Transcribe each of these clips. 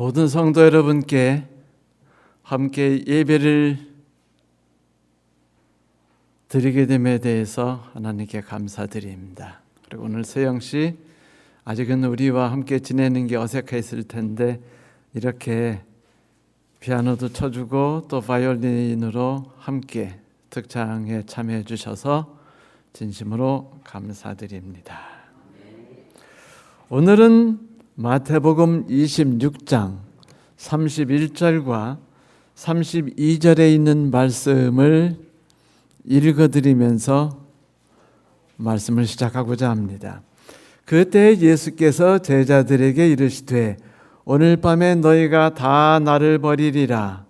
모든 성도 여러분께 함께 예배를 드리게 됨에 대해서 하나님께 감사드립니다. 그리고 오늘 세영씨, 아직은 우리와 함께 지내는 게 어색했을 텐데 이렇게 피아노도 쳐주고 또 바이올린으로 함께 특창에 참여해 주셔서 진심으로 감사드립니다. 오늘은 마태복음 26장 31절과 32절에 있는 말씀을 읽어드리면서 말씀을 시작하고자 합니다. 그때 예수께서 제자들에게 이르시되 오늘 밤에 너희가 다 나를 버리리라.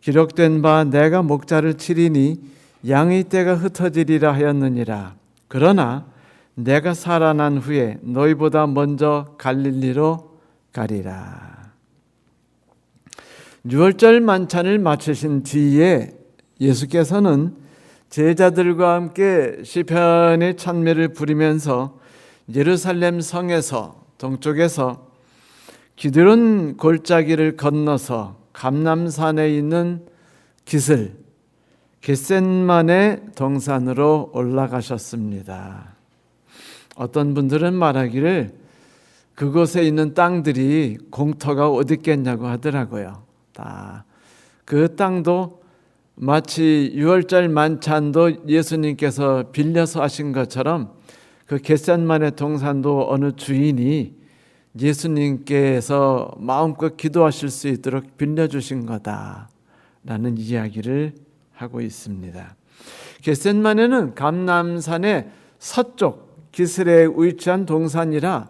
기록된 바 내가 목자를 치리니 양의 떼가 흩어지리라 하였느니라. 그러나 내가 살아난 후에 너희보다 먼저 갈릴리로 가리라. 유월절 만찬을 마치신 뒤에 예수께서는 제자들과 함께 시편의 찬미를 부리면서 예루살렘 성에서 동쪽에서 기드론 골짜기를 건너서 감람산에 있는 깃을 겟셋마네 동산으로 올라가셨습니다. 어떤 분들은 말하기를 그곳에 있는 땅들이 공터가 어디 있겠냐고 하더라고요. 그 땅도 마치 유월절 만찬도 예수님께서 빌려서 하신 것처럼 그 겟셋마네 동산도 어느 주인이 예수님께서 마음껏 기도하실 수 있도록 빌려주신 거다라는 이야기를 하고 있습니다. 겟셋마네는 감람산의 서쪽 기슬에 위치한 동산이라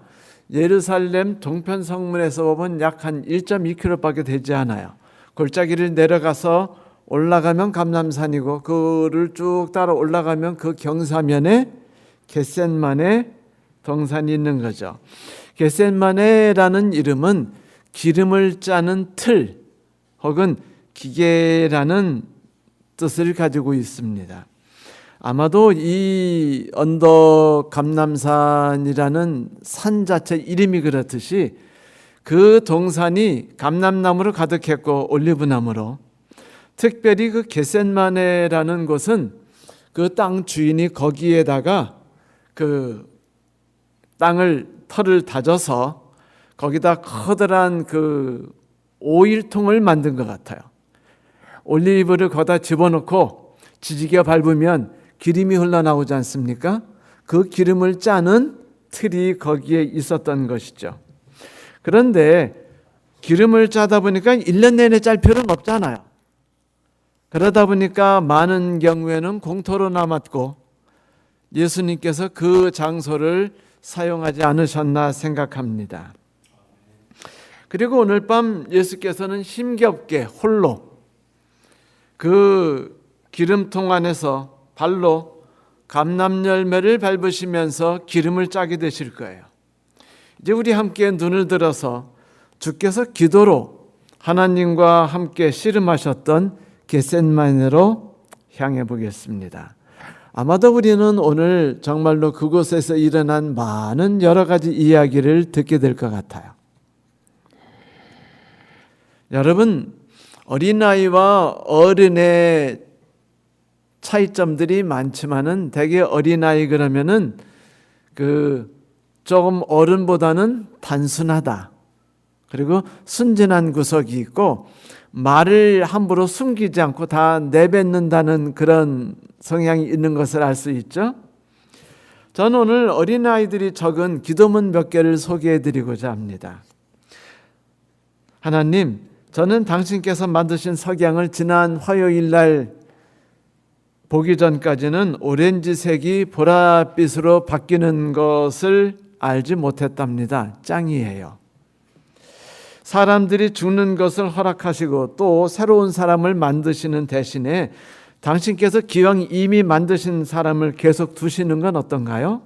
예루살렘 동편 성문에서 보면 약 한 1.2km밖에 되지 않아요. 골짜기를 내려가서 올라가면 감람산이고 그를 쭉 따라 올라가면 그 경사면에 겟셋마네 동산이 있는 거죠. 겟셋마네라는 이름은 기름을 짜는 틀 혹은 기계라는 뜻을 가지고 있습니다. 아마도 이 언덕 감람산이라는 산 자체 이름이 그렇듯이 그 동산이 감람나무로 가득했고 올리브나무로, 특별히 그 겟셋마네라는 곳은 그 땅 주인이 거기에다가 그 땅을 털을 다져서 거기다 커다란 그 오일통을 만든 것 같아요. 올리브를 거기다 집어넣고 지지개 밟으면 기름이 흘러나오지 않습니까? 그 기름을 짜는 틀이 거기에 있었던 것이죠. 그런데 기름을 짜다 보니까 1년 내내 짤 필요는 없잖아요. 그러다 보니까 많은 경우에는 공터로 남았고 예수님께서 그 장소를 사용하지 않으셨나 생각합니다. 그리고 오늘 밤 예수께서는 힘겹게 홀로 그 기름통 안에서 발로 감람 열매를 밟으시면서 기름을 짜게 되실 거예요. 이제 우리 함께 눈을 들어서 주께서 기도로 하나님과 함께 씨름하셨던 겟셋마네로 향해 보겠습니다. 아마도 우리는 오늘 정말로 그곳에서 일어난 많은 여러 가지 이야기를 듣게 될 것 같아요. 여러분, 어린아이와 어른의 차이점들이 많지만은 대개 어린아이 그러면은 조금 어른보다는 단순하다. 그리고 순진한 구석이 있고 말을 함부로 숨기지 않고 다 내뱉는다는 그런 성향이 있는 것을 알 수 있죠. 저는 오늘 어린아이들이 적은 기도문 몇 개를 소개해 드리고자 합니다. 하나님, 저는 당신께서 만드신 석양을 지난 화요일 날 보기 전까지는 오렌지색이 보랏빛으로 바뀌는 것을 알지 못했답니다. 짱이에요. 사람들이 죽는 것을 허락하시고 또 새로운 사람을 만드시는 대신에 당신께서 기왕 이미 만드신 사람을 계속 두시는 건 어떤가요?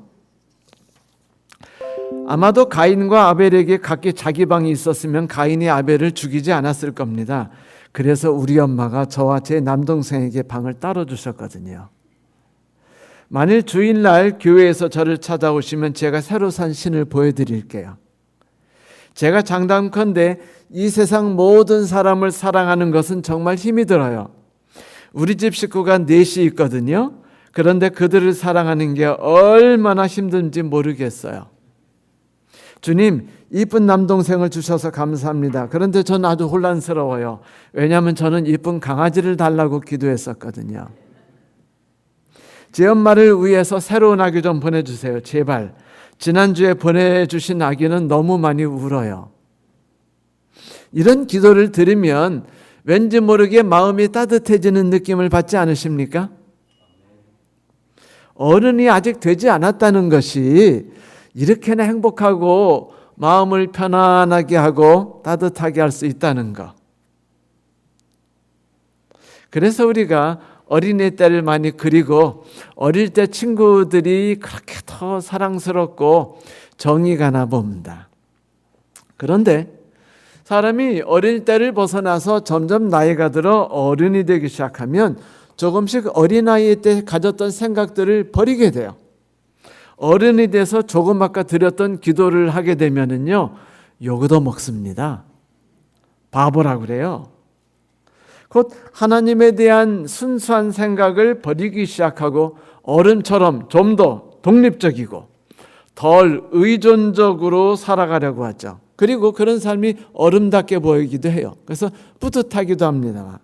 아마도 가인과 아벨에게 각기 자기 방이 있었으면 가인이 아벨을 죽이지 않았을 겁니다. 그래서 우리 엄마가 저와 제 남동생에게 방을 따로 주셨거든요. 만일 주일날 교회에서 저를 찾아오시면 제가 새로 산 신을 보여드릴게요. 제가 장담컨대 이 세상 모든 사람을 사랑하는 것은 정말 힘이 들어요. 우리 집 식구가 넷이 있거든요. 그런데 그들을 사랑하는 게 얼마나 힘든지 모르겠어요. 주님, 이쁜 남동생을 주셔서 감사합니다. 그런데 저는 아주 혼란스러워요. 왜냐하면 저는 이쁜 강아지를 달라고 기도했었거든요. 제 엄마를 위해서 새로운 아기 좀 보내주세요. 제발. 지난주에 보내주신 아기는 너무 많이 울어요. 이런 기도를 들으면 왠지 모르게 마음이 따뜻해지는 느낌을 받지 않으십니까? 어른이 아직 되지 않았다는 것이 이렇게나 행복하고 마음을 편안하게 하고 따뜻하게 할 수 있다는 것. 그래서 우리가 어린이 때를 많이 그리고 어릴 때 친구들이 그렇게 더 사랑스럽고 정이 가나 봅니다. 그런데 사람이 어릴 때를 벗어나서 점점 나이가 들어 어른이 되기 시작하면 조금씩 어린아이 때 가졌던 생각들을 버리게 돼요. 어른이 돼서 조금 아까 드렸던 기도를 하게 되면은요, 욕도 먹습니다. 바보라고 그래요. 곧 하나님에 대한 순수한 생각을 버리기 시작하고 어른처럼 좀 더 독립적이고 덜 의존적으로 살아가려고 하죠. 그리고 그런 삶이 어른답게 보이기도 해요. 그래서 뿌듯하기도 합니다.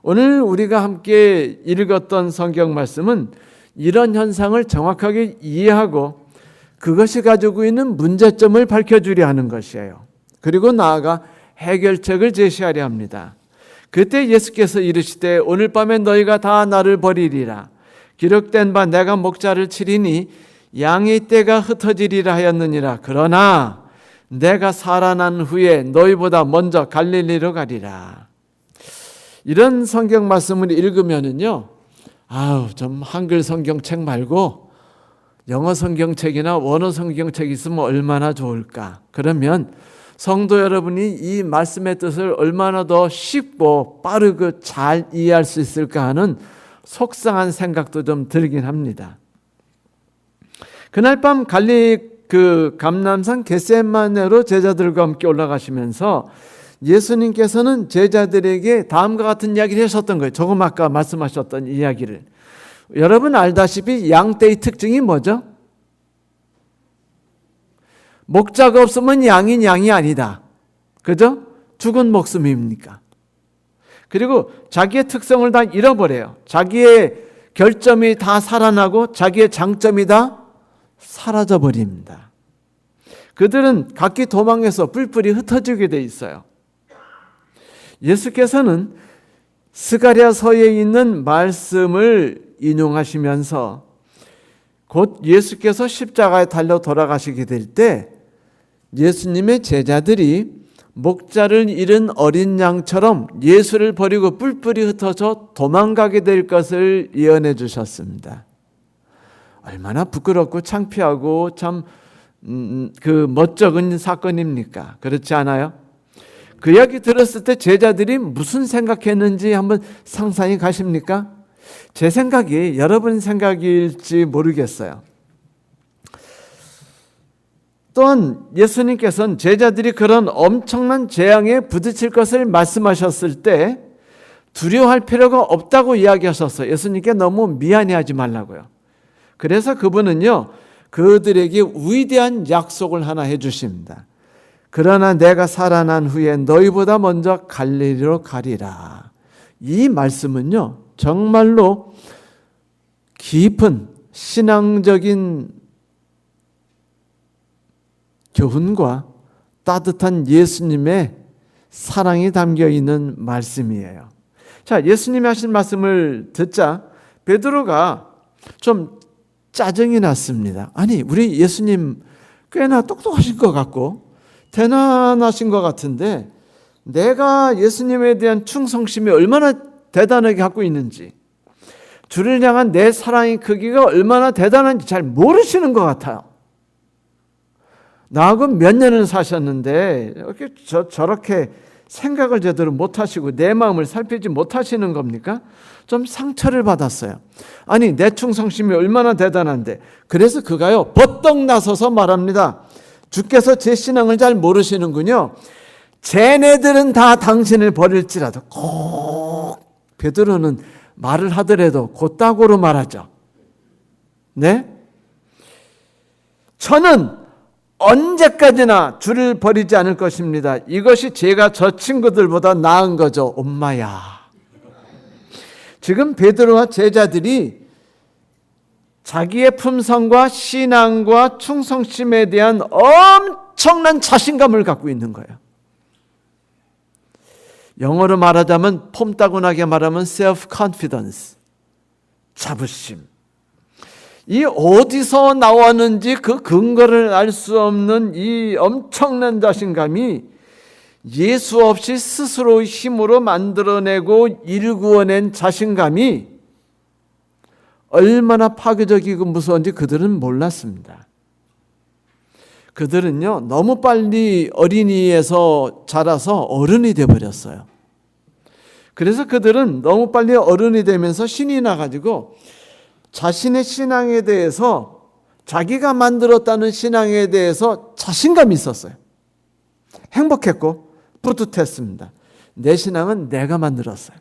오늘 우리가 함께 읽었던 성경 말씀은 이런 현상을 정확하게 이해하고 그것이 가지고 있는 문제점을 밝혀주려 하는 것이에요. 그리고 나아가 해결책을 제시하려 합니다. 그때 예수께서 이르시되 오늘 밤에 너희가 다 나를 버리리라. 기록된 바 내가 목자를 치리니 양의 떼가 흩어지리라 하였느니라. 그러나 내가 살아난 후에 너희보다 먼저 갈릴리로 가리라. 이런 성경 말씀을 읽으면은요, 좀 한글 성경책 말고 영어 성경책이나 원어 성경책 있으면 얼마나 좋을까. 그러면 성도 여러분이 이 말씀의 뜻을 얼마나 더 쉽고 빠르고 잘 이해할 수 있을까 하는 속상한 생각도 좀 들긴 합니다. 그날 밤 감람산 겟세마네로 제자들과 함께 올라가시면서 예수님께서는 제자들에게 다음과 같은 이야기를 하셨던 거예요. 조금 아까 말씀하셨던 이야기를. 여러분 알다시피 양떼의 특징이 뭐죠? 목자가 없으면 양이 아니다. 그죠? 죽은 목숨입니까? 그리고 자기의 특성을 다 잃어버려요. 자기의 결점이 다 살아나고 자기의 장점이 다 사라져버립니다. 그들은 각기 도망해서 뿔뿔이 흩어지게 돼 있어요. 예수께서는 스가랴서에 있는 말씀을 인용하시면서 곧 예수께서 십자가에 달려 돌아가시게 될 때 예수님의 제자들이 목자를 잃은 어린 양처럼 예수를 버리고 뿔뿔이 흩어져 도망가게 될 것을 예언해 주셨습니다. 얼마나 부끄럽고 창피하고 참 멋쩍은 사건입니까? 그렇지 않아요? 그 이야기 들었을 때 제자들이 무슨 생각했는지 한번 상상이 가십니까? 제 생각이 여러분 생각일지 모르겠어요. 또한 예수님께서는 제자들이 그런 엄청난 재앙에 부딪힐 것을 말씀하셨을 때 두려워할 필요가 없다고 이야기하셨어요. 예수님께 너무 미안해하지 말라고요. 그래서 그분은요, 그들에게 위대한 약속을 하나 해주십니다. 그러나 내가 살아난 후에 너희보다 먼저 갈릴리로 가리라. 이 말씀은요, 정말로 깊은 신앙적인 교훈과 따뜻한 예수님의 사랑이 담겨 있는 말씀이에요. 자, 예수님이 하신 말씀을 듣자 베드로가 좀 짜증이 났습니다. 아니, 우리 예수님 꽤나 똑똑하신 것 같고 대단하신 것 같은데 내가 예수님에 대한 충성심이 얼마나 대단하게 갖고 있는지, 주를 향한 내 사랑의 크기가 얼마나 대단한지 잘 모르시는 것 같아요. 나하고 몇 년을 사셨는데 이렇게 저렇게 생각을 제대로 못하시고 내 마음을 살피지 못하시는 겁니까? 좀 상처를 받았어요. 아니, 내 충성심이 얼마나 대단한데. 그래서 그가요 버떡 나서서 말합니다. 주께서 제 신앙을 잘 모르시는군요. 쟤네들은 다 당신을 버릴지라도 꼭 베드로는 말을 하더라도 곧다고로 말하죠. 네? 저는 언제까지나 주를 버리지 않을 것입니다. 이것이 제가 저 친구들보다 나은 거죠. 엄마야. 지금 베드로와 제자들이 자기의 품성과 신앙과 충성심에 대한 엄청난 자신감을 갖고 있는 거예요. 영어로 말하자면 폼따구나게 말하면 self-confidence, 자부심. 이 어디서 나왔는지 그 근거를 알 수 없는 이 엄청난 자신감이 예수 없이 스스로 힘으로 만들어내고 일구어낸 자신감이 얼마나 파괴적이고 무서운지 그들은 몰랐습니다. 그들은요, 너무 빨리 어린이에서 자라서 어른이 되어버렸어요. 그래서 그들은 너무 빨리 어른이 되면서 신이 나가지고 자신의 신앙에 대해서, 자기가 만들었다는 신앙에 대해서 자신감이 있었어요. 행복했고 뿌듯했습니다. 내 신앙은 내가 만들었어요.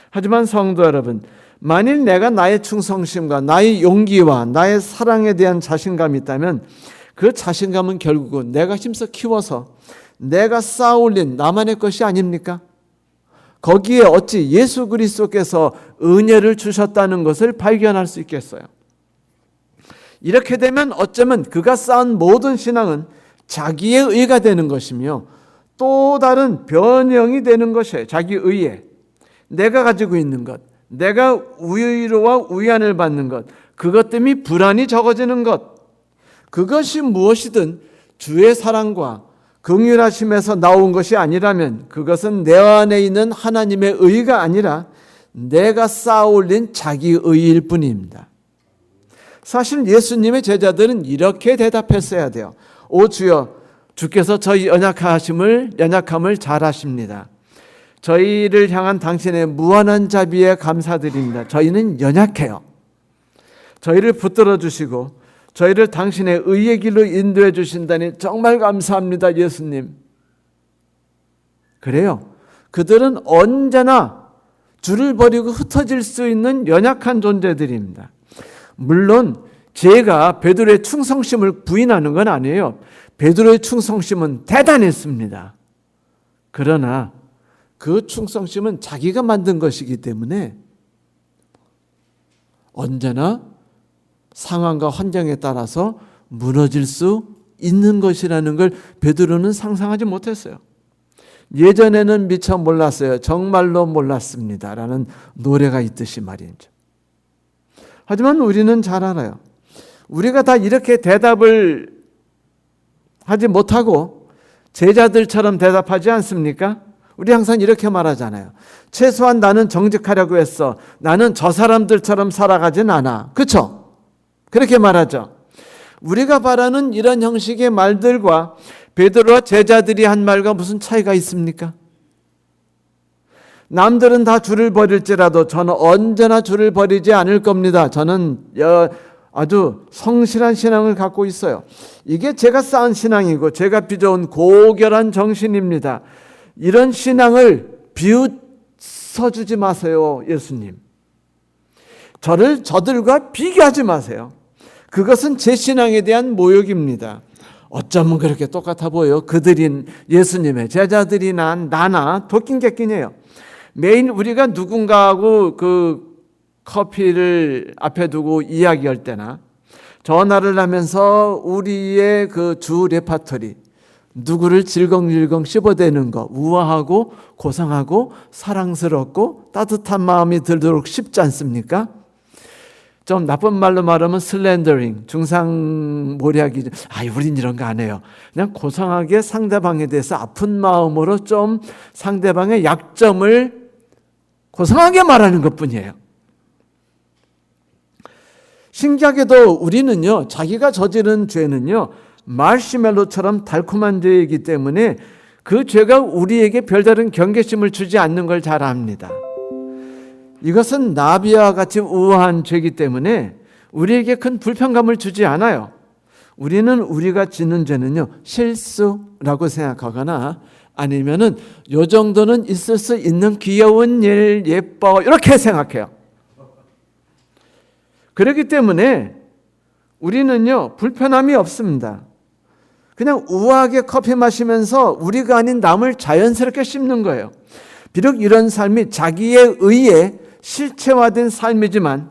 하지만 성도 여러분, 만일 내가 나의 충성심과 나의 용기와 나의 사랑에 대한 자신감이 있다면 그 자신감은 결국은 내가 힘써 키워서 내가 쌓아올린 나만의 것이 아닙니까? 거기에 어찌 예수 그리스도께서 은혜를 주셨다는 것을 발견할 수 있겠어요? 이렇게 되면 어쩌면 그가 쌓은 모든 신앙은 자기의 의가 되는 것이며 또 다른 변형이 되는 것이에요. 자기 의에. 내가 가지고 있는 것, 내가 위로와 위안을 받는 것, 그것 때문에 불안이 적어지는 것, 그것이 무엇이든 주의 사랑과 긍휼하심에서 나온 것이 아니라면 그것은 내 안에 있는 하나님의 의가 아니라 내가 쌓아올린 자기 의일 뿐입니다. 사실 예수님의 제자들은 이렇게 대답했어야 돼요. 오 주여, 주께서 저희 연약함을 잘 아십니다. 저희를 향한 당신의 무한한 자비에 감사드립니다. 저희는 연약해요. 저희를 붙들어 주시고 저희를 당신의 의의 길로 인도해 주신다니 정말 감사합니다, 예수님. 그래요. 그들은 언제나 주를 버리고 흩어질 수 있는 연약한 존재들입니다. 물론 제가 베드로의 충성심을 부인하는 건 아니에요. 베드로의 충성심은 대단했습니다. 그러나 그 충성심은 자기가 만든 것이기 때문에 언제나 상황과 환경에 따라서 무너질 수 있는 것이라는 걸 베드로는 상상하지 못했어요. 예전에는 미처 몰랐어요. 정말로 몰랐습니다. 라는 노래가 있듯이 말이죠. 하지만 우리는 잘 알아요. 우리가 다 이렇게 대답을 하지 못하고 제자들처럼 대답하지 않습니까? 우리 항상 이렇게 말하잖아요. 최소한 나는 정직하려고 했어. 나는 저 사람들처럼 살아가진 않아. 그렇죠? 그렇게 말하죠. 우리가 바라는 이런 형식의 말들과 베드로와 제자들이 한 말과 무슨 차이가 있습니까? 남들은 다 주를 버릴지라도 저는 언제나 주를 버리지 않을 겁니다. 저는 아주 성실한 신앙을 갖고 있어요. 이게 제가 쌓은 신앙이고 제가 빚어온 고결한 정신입니다. 이런 신앙을 비웃어주지 마세요, 예수님. 저들과 비교하지 마세요. 그것은 제 신앙에 대한 모욕입니다. 어쩌면 그렇게 똑같아 보여. 그들인 예수님의 제자들이나 나나 도끼객끼네요. 매일 우리가 누군가하고 그 커피를 앞에 두고 이야기할 때나 전화를 하면서 우리의 그 주 레파토리, 누구를 질겅질겅 씹어대는 거, 우아하고 고상하고 사랑스럽고 따뜻한 마음이 들도록 쉽지 않습니까? 좀 나쁜 말로 말하면 슬렌더링, 중상모략이, 우린 이런 거 안 해요. 그냥 고상하게 상대방에 대해서 아픈 마음으로 좀 상대방의 약점을 고상하게 말하는 것뿐이에요. 신기하게도 우리는요, 자기가 저지른 죄는요, 마시멜로처럼 달콤한 죄이기 때문에 그 죄가 우리에게 별다른 경계심을 주지 않는 걸 잘 압니다. 이것은 나비와 같이 우아한 죄이기 때문에 우리에게 큰 불편감을 주지 않아요. 우리는 우리가 짓는 죄는요, 실수라고 생각하거나 아니면은 요 정도는 있을 수 있는 귀여운 일, 예뻐 이렇게 생각해요. 그렇기 때문에 우리는요, 불편함이 없습니다. 그냥 우아하게 커피 마시면서 우리가 아닌 남을 자연스럽게 씹는 거예요. 비록 이런 삶이 자기에 의해 실체화된 삶이지만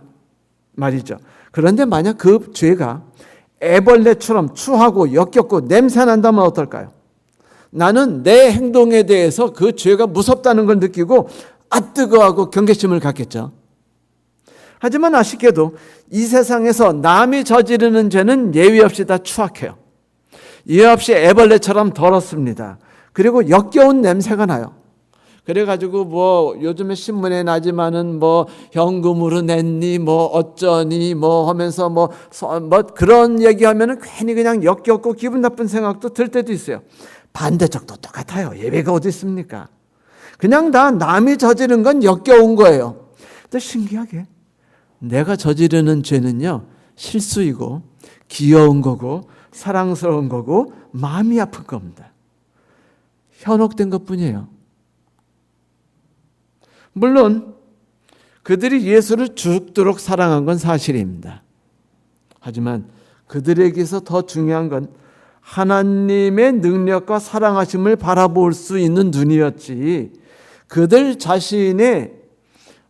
말이죠. 그런데 만약 그 죄가 애벌레처럼 추하고 역겹고 냄새 난다면 어떨까요? 나는 내 행동에 대해서 그 죄가 무섭다는 걸 느끼고 뜨거워하고 경계심을 갖겠죠. 하지만 아쉽게도 이 세상에서 남이 저지르는 죄는 예외 없이 다 추악해요. 예외 없이 애벌레처럼 더럽습니다. 그리고 역겨운 냄새가 나요. 그래가지고 뭐 요즘에 신문에 나지만은 뭐 현금으로 냈니 뭐 어쩌니 뭐 하면서 뭐 그런 얘기하면은 괜히 그냥 역겹고 기분 나쁜 생각도 들 때도 있어요. 반대쪽도 똑같아요. 예외가 어디 있습니까? 그냥 다 남이 저지른 건 역겨운 거예요. 근데 신기하게 내가 저지르는 죄는요, 실수이고 귀여운 거고 사랑스러운 거고 마음이 아픈 겁니다. 현혹된 것뿐이에요. 물론 그들이 예수를 죽도록 사랑한 건 사실입니다. 하지만 그들에게서 더 중요한 건 하나님의 능력과 사랑하심을 바라볼 수 있는 눈이었지, 그들 자신의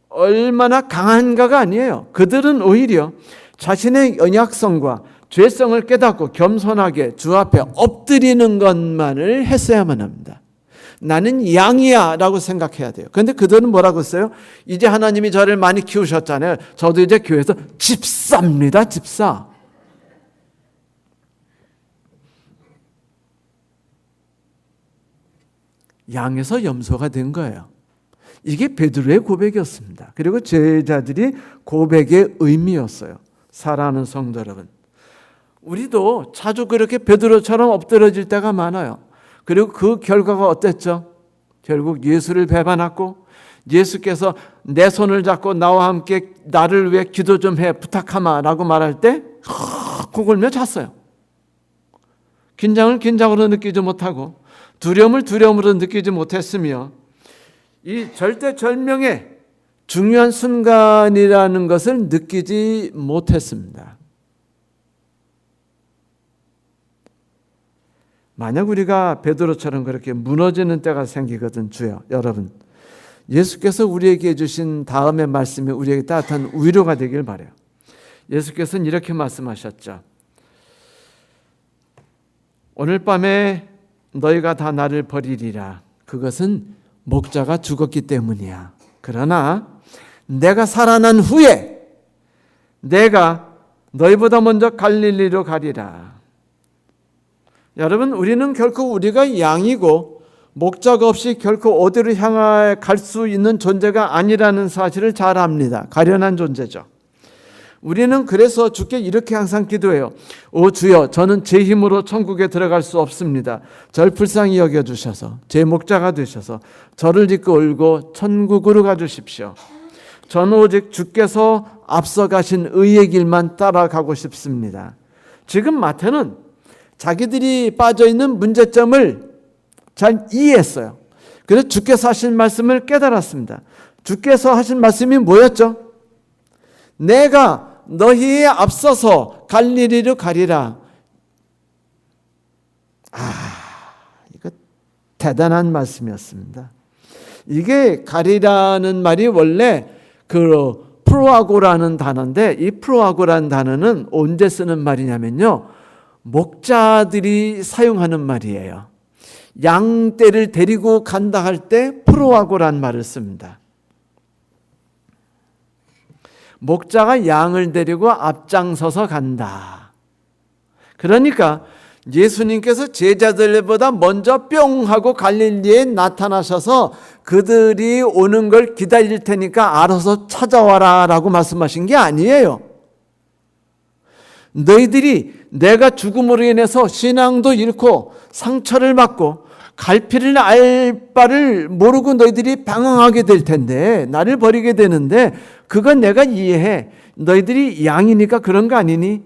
얼마나 강한가가 아니에요. 그들은 오히려 자신의 연약성과 죄성을 깨닫고 겸손하게 주 앞에 엎드리는 것만을 했어야만 합니다. 나는 양이야 라고 생각해야 돼요. 그런데 그들은 뭐라고 했어요? 이제 하나님이 저를 많이 키우셨잖아요. 저도 이제 교회에서 집사입니다. 집사. 양에서 염소가 된 거예요. 이게 베드로의 고백이었습니다. 그리고 제자들이 고백의 의미였어요. 사랑하는 성도 여러분, 우리도 자주 그렇게 베드로처럼 엎드러질 때가 많아요. 그리고 그 결과가 어땠죠? 결국 예수를 배반하고 예수께서 내 손을 잡고 나와 함께 나를 위해 기도 좀 해 부탁하마 라고 말할 때 코골며 잤어요. 긴장을 긴장으로 느끼지 못하고 두려움을 두려움으로 느끼지 못했으며 이 절대절명의 중요한 순간이라는 것을 느끼지 못했습니다. 만약 우리가 베드로처럼 그렇게 무너지는 때가 생기거든, 주여, 여러분, 예수께서 우리에게 주신 다음의 말씀이 우리에게 따뜻한 위로가 되길 바라요. 예수께서는 이렇게 말씀하셨죠. 오늘 밤에 너희가 다 나를 버리리라. 그것은 목자가 죽었기 때문이야. 그러나 내가 살아난 후에 내가 너희보다 먼저 갈릴리로 가리라. 여러분, 우리는 결코 우리가 양이고 목자가 없이 결코 어디로 향해 갈 수 있는 존재가 아니라는 사실을 잘 압니다. 가련한 존재죠. 우리는 그래서 주께 이렇게 항상 기도해요. 오 주여, 저는 제 힘으로 천국에 들어갈 수 없습니다. 절 불쌍히 여겨주셔서 제 목자가 되셔서 저를 이끌고 천국으로 가주십시오. 저는 오직 주께서 앞서가신 의의 길만 따라가고 싶습니다. 지금 마태는 자기들이 빠져있는 문제점을 잘 이해했어요. 그래서 주께서 하신 말씀을 깨달았습니다. 주께서 하신 말씀이 뭐였죠? 내가 너희에 앞서서 갈릴리로 가리라. 이거 대단한 말씀이었습니다. 이게 가리라는 말이 원래 그 프로아고라는 단어인데, 이 프로아고라는 단어는 언제 쓰는 말이냐면요, 목자들이 사용하는 말이에요. 양떼를 데리고 간다 할 때 프로아고라는 말을 씁니다. 목자가 양을 데리고 앞장서서 간다. 그러니까 예수님께서 제자들보다 먼저 뿅 하고 갈릴리에 나타나셔서 그들이 오는 걸 기다릴 테니까 알아서 찾아와라 라고 말씀하신 게 아니에요. 너희들이 내가 죽음으로 인해서 신앙도 잃고 상처를 받고 갈피를 알 바를 모르고 너희들이 방황하게 될 텐데, 나를 버리게 되는데, 그건 내가 이해해. 너희들이 양이니까 그런 거 아니니?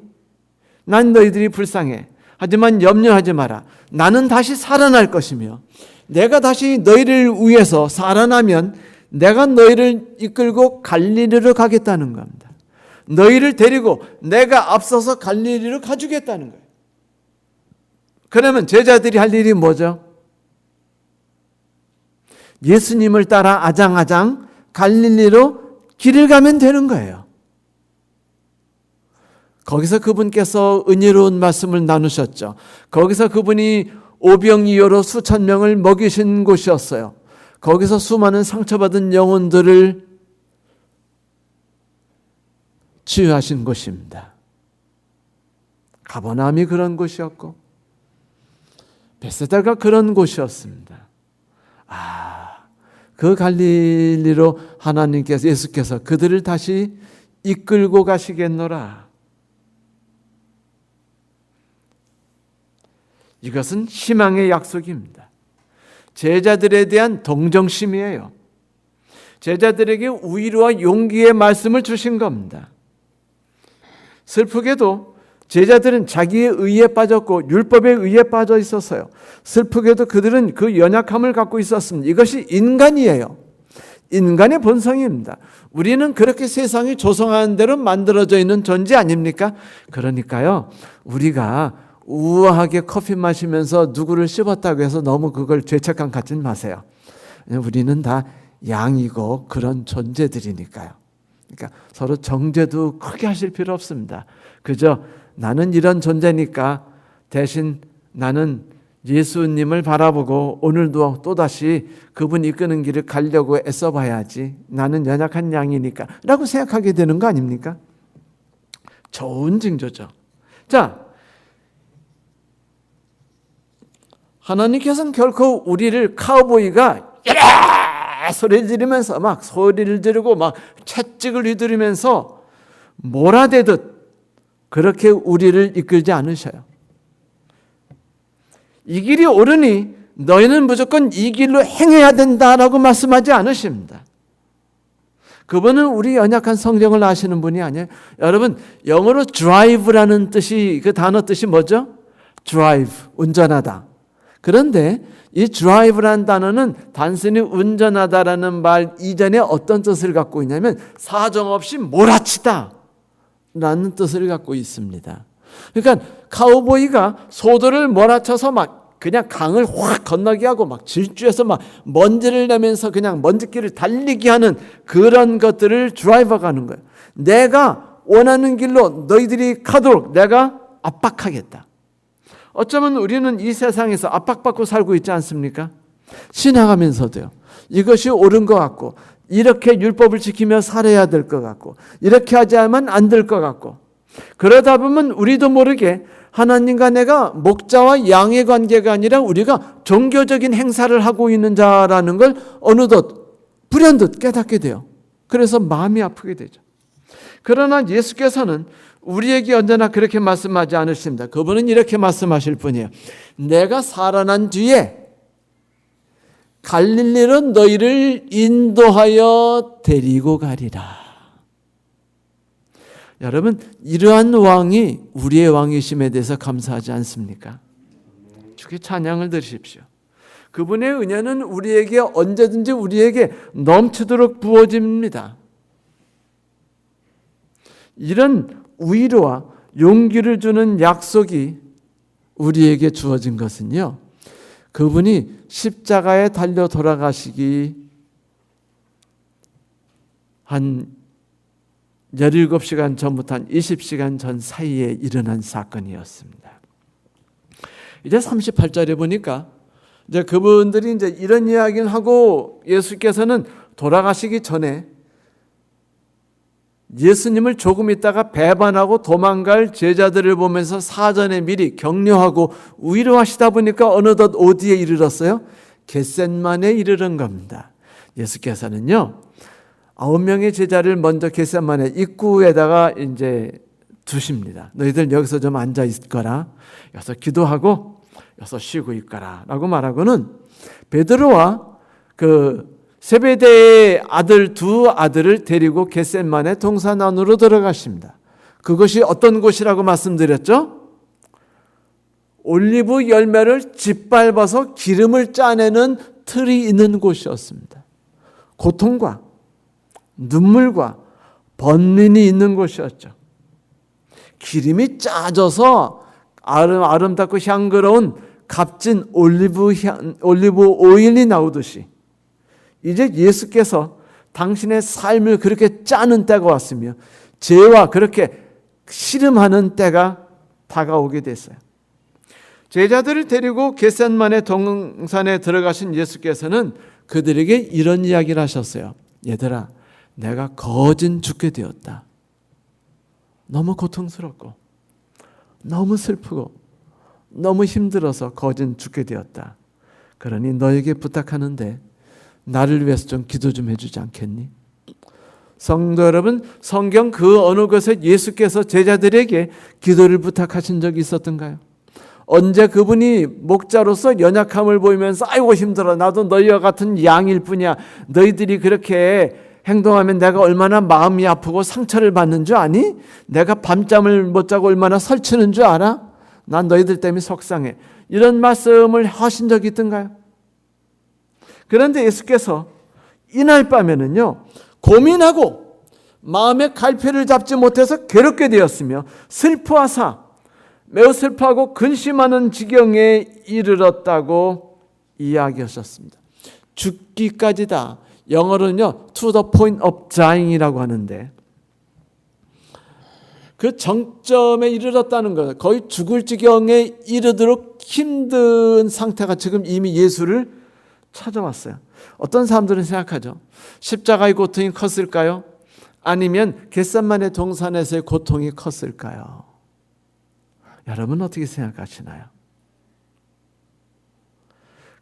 난 너희들이 불쌍해. 하지만 염려하지 마라. 나는 다시 살아날 것이며 내가 다시 너희를 위해서 살아나면 내가 너희를 이끌고 갈릴리로 가겠다는 겁니다. 너희를 데리고 내가 앞서서 갈릴리로 가주겠다는 거예요. 그러면 제자들이 할 일이 뭐죠? 예수님을 따라 아장아장 갈릴리로 길을 가면 되는 거예요. 거기서 그분께서 은혜로운 말씀을 나누셨죠. 거기서 그분이 오병이어로 수천 명을 먹이신 곳이었어요. 거기서 수많은 상처받은 영혼들을 치유하신 곳입니다. 가버나움이 그런 곳이었고 베세다가 그런 곳이었습니다. 그 갈릴리로 하나님께서 예수께서 그들을 다시 이끌고 가시겠노라. 이것은 희망의 약속입니다. 제자들에 대한 동정심이에요. 제자들에게 위로와 용기의 말씀을 주신 겁니다. 슬프게도 제자들은 자기의 의에 빠졌고 율법의 의에 빠져 있었어요. 슬프게도 그들은 그 연약함을 갖고 있었습니다. 이것이 인간이에요. 인간의 본성입니다. 우리는 그렇게 세상이 조성하는 대로 만들어져 있는 존재 아닙니까? 그러니까요, 우리가 우아하게 커피 마시면서 누구를 씹었다고 해서 너무 그걸 죄책감 갖지 마세요. 우리는 다 양이고 그런 존재들이니까요. 그러니까 서로 정죄도 크게 하실 필요 없습니다. 그저 나는 이런 존재니까 대신 나는 예수님을 바라보고 오늘도 또다시 그분 이끄는 길을 가려고 애써봐야지. 나는 연약한 양이니까 라고 생각하게 되는 거 아닙니까? 좋은 징조죠. 자, 하나님께서는 결코 우리를 카우보이가 소리 지르면서 막 소리를 지르고 막 채찍을 휘두르면서 몰아대듯 그렇게 우리를 이끌지 않으셔요. 이 길이 옳으니 너희는 무조건 이 길로 행해야 된다라고 말씀하지 않으십니다. 그분은 우리 연약한 성령을 아시는 분이 아니에요. 여러분, 영어로 drive라는 뜻이, 그 단어 뜻이 뭐죠? drive, 운전하다. 그런데 이 drive라는 단어는 단순히 운전하다라는 말 이전에 어떤 뜻을 갖고 있냐면 사정없이 몰아치다 라는 뜻을 갖고 있습니다. 그러니까 카우보이가 소들을 몰아쳐서 막 그냥 강을 확 건너게 하고 막 질주해서 막 먼지를 내면서 그냥 먼지길을 달리게 하는 그런 것들을 드라이버가 하는 거예요. 내가 원하는 길로 너희들이 가도록 내가 압박하겠다. 어쩌면 우리는 이 세상에서 압박받고 살고 있지 않습니까? 지나가면서도요. 이것이 옳은 것 같고 이렇게 율법을 지키며 살아야 될 것 같고 이렇게 하지 않으면 안 될 것 같고 그러다 보면 우리도 모르게 하나님과 내가 목자와 양의 관계가 아니라 우리가 종교적인 행사를 하고 있는 자라는 걸 어느덧 불현듯 깨닫게 돼요. 그래서 마음이 아프게 되죠. 그러나 예수께서는 우리에게 언제나 그렇게 말씀하지 않으십니다. 그분은 이렇게 말씀하실 뿐이에요. 내가 살아난 뒤에 갈릴리로 너희를 인도하여 데리고 가리라. 여러분, 이러한 왕이 우리의 왕이심에 대해서 감사하지 않습니까? 주께 찬양을 드리십시오. 그분의 은혜는 우리에게 언제든지 우리에게 넘치도록 부어집니다. 이런 위로와 용기를 주는 약속이 우리에게 주어진 것은요, 그분이 십자가에 달려 돌아가시기 한 17시간 전부터 한 20시간 전 사이에 일어난 사건이었습니다. 이제 38절에 보니까 이제 그분들이 이제 이런 이야기를 하고 예수께서는 돌아가시기 전에 예수님을 조금 있다가 배반하고 도망갈 제자들을 보면서 사전에 미리 격려하고 위로하시다 보니까 어느덧 어디에 이르렀어요? 겟셋만에 이르는 겁니다. 예수께서는요, 9명의 제자를 먼저 겟셋만에 입구에다가 이제 두십니다. 너희들 여기서 좀 앉아 있거라. 여기서 기도하고 여기서 쉬고 있거라. 라고 말하고는 베드로와 그 세베대의 아들 두 아들을 데리고 겟셋만의 동산 안으로 들어가십니다. 그것이 어떤 곳이라고 말씀드렸죠? 올리브 열매를 짓밟아서 기름을 짜내는 틀이 있는 곳이었습니다. 고통과 눈물과 번민이 있는 곳이었죠. 기름이 짜져서 아름답고 향그러운 값진 올리브 오일이 나오듯이 이제 예수께서 당신의 삶을 그렇게 짜는 때가 왔으며 죄와 그렇게 씨름하는 때가 다가오게 됐어요. 제자들을 데리고 겟셋마네 동산에 들어가신 예수께서는 그들에게 이런 이야기를 하셨어요. 얘들아, 내가 거진 죽게 되었다. 너무 고통스럽고 너무 슬프고 너무 힘들어서 거진 죽게 되었다. 그러니 너에게 부탁하는데 나를 위해서 좀 기도 좀 해주지 않겠니? 성도 여러분, 성경 그 어느 곳에 예수께서 제자들에게 기도를 부탁하신 적이 있었던가요? 언제 그분이 목자로서 연약함을 보이면서 아이고 힘들어, 나도 너희와 같은 양일 뿐이야, 너희들이 그렇게 행동하면 내가 얼마나 마음이 아프고 상처를 받는 줄 아니? 내가 밤잠을 못 자고 얼마나 설치는 줄 알아? 난 너희들 때문에 속상해. 이런 말씀을 하신 적이 있던가요? 그런데 예수께서 이날 밤에는요, 고민하고 마음의 갈피를 잡지 못해서 괴롭게 되었으며 슬퍼하사 매우 슬퍼하고 근심하는 지경에 이르렀다고 이야기하셨습니다. 죽기까지다. 영어로는요, to the point of dying이라고 하는데 그 정점에 이르렀다는 것, 거의 죽을 지경에 이르도록 힘든 상태가 지금 이미 예수를 찾아왔어요. 어떤 사람들은 생각하죠. 십자가의 고통이 컸을까요? 아니면 겟셋마네 동산에서의 고통이 컸을까요? 여러분 어떻게 생각하시나요?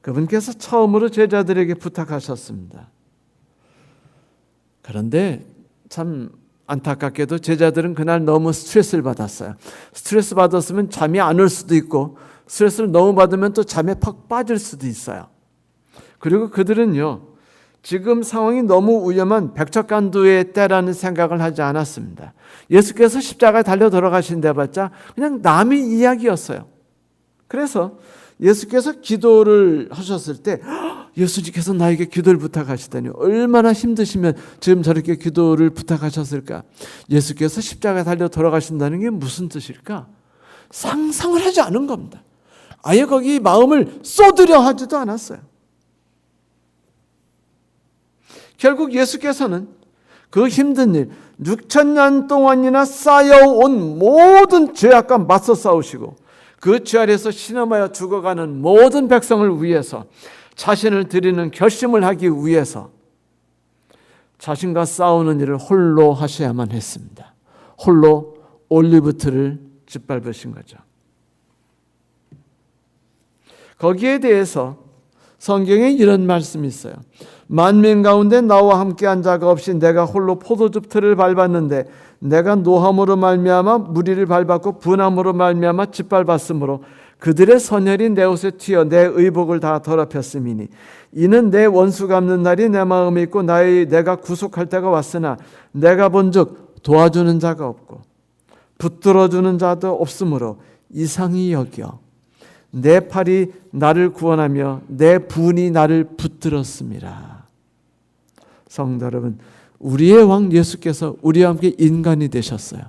그분께서 처음으로 제자들에게 부탁하셨습니다. 그런데 참 안타깝게도 제자들은 그날 너무 스트레스를 받았어요. 스트레스 받았으면 잠이 안 올 수도 있고 스트레스를 너무 받으면 또 잠에 팍 빠질 수도 있어요. 그리고 그들은요, 지금 상황이 너무 위험한 백척간두의 때라는 생각을 하지 않았습니다. 예수께서 십자가에 달려 돌아가신 데 봤자 그냥 남의 이야기였어요. 그래서 예수께서 기도를 하셨을 때 예수님께서 나에게 기도를 부탁하시다니 얼마나 힘드시면 지금 저렇게 기도를 부탁하셨을까? 예수께서 십자가에 달려 돌아가신다는 게 무슨 뜻일까? 상상을 하지 않은 겁니다. 아예 거기 마음을 쏟으려 하지도 않았어요. 결국 예수께서는 그 힘든 일, 6,000년 동안이나 쌓여온 모든 죄악과 맞서 싸우시고 그 죄 아래에서 신음하여 죽어가는 모든 백성을 위해서 자신을 드리는 결심을 하기 위해서 자신과 싸우는 일을 홀로 하셔야만 했습니다. 홀로 올리브틀을 짓밟으신 거죠. 거기에 대해서 성경에 이런 말씀이 있어요. 만민 가운데 나와 함께한 자가 없이 내가 홀로 포도즙 틀을 밟았는데 내가 노함으로 말미암아 무리를 밟았고 분함으로 말미암아 짓밟았으므로 그들의 선혈이 내 옷에 튀어 내 의복을 다 더럽혔음이니 이는 내 원수 갚는 날이 내 마음에 있고 내가 구속할 때가 왔으나 내가 본즉 도와주는 자가 없고 붙들어주는 자도 없으므로 이상히 여겨 내 팔이 나를 구원하며 내 분이 나를 붙들었습니다. 성도 여러분, 우리의 왕 예수께서 우리와 함께 인간이 되셨어요.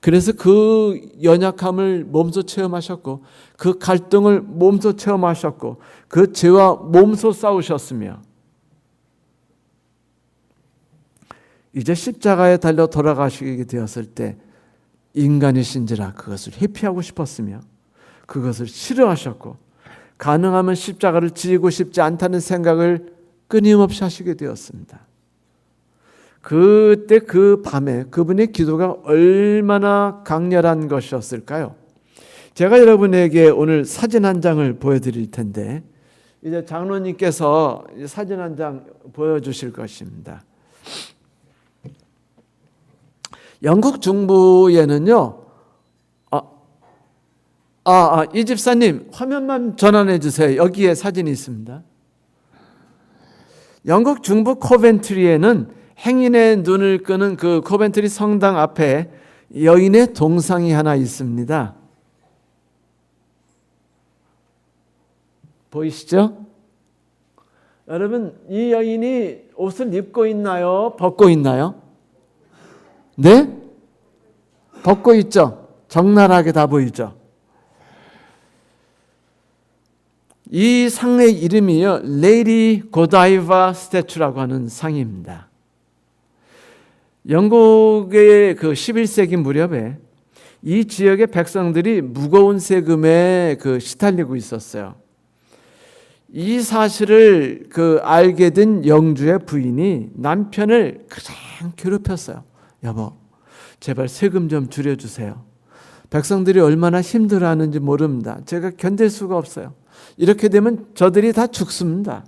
그래서 그 연약함을 몸소 체험하셨고 그 갈등을 몸소 체험하셨고 그 죄와 몸소 싸우셨으며 이제 십자가에 달려 돌아가시게 되었을 때 인간이신지라 그것을 회피하고 싶었으며 그것을 싫어하셨고 가능하면 십자가를 지고 싶지 않다는 생각을 끊임없이 하시게 되었습니다. 그때 그 밤에 그분의 기도가 얼마나 강렬한 것이었을까요? 제가 여러분에게 오늘 사진 한 장을 보여드릴 텐데 이제 장로님께서 사진 한 장 보여주실 것입니다. 영국 중부에는요, 이 집사님 화면만 전환해 주세요. 여기에 사진이 있습니다. 영국 중부 코벤트리에는 행인의 눈을 끄는 그 코벤트리 성당 앞에 여인의 동상이 하나 있습니다. 보이시죠? 여러분, 이 여인이 옷을 입고 있나요? 벗고 있나요? 네? 벗고 있죠? 적나라하게 다 보이죠? 이 상의 이름이요, 레이디 고다이바 스태츄라고 하는 상입니다. 영국의 그 11세기 무렵에 이 지역의 백성들이 무거운 세금에 시달리고 있었어요. 이 사실을 알게 된 영주의 부인이 남편을 가장 괴롭혔어요. 여보, 제발 세금 좀 줄여주세요. 백성들이 얼마나 힘들어하는지 모릅니다. 제가 견딜 수가 없어요. 이렇게 되면 저들이 다 죽습니다.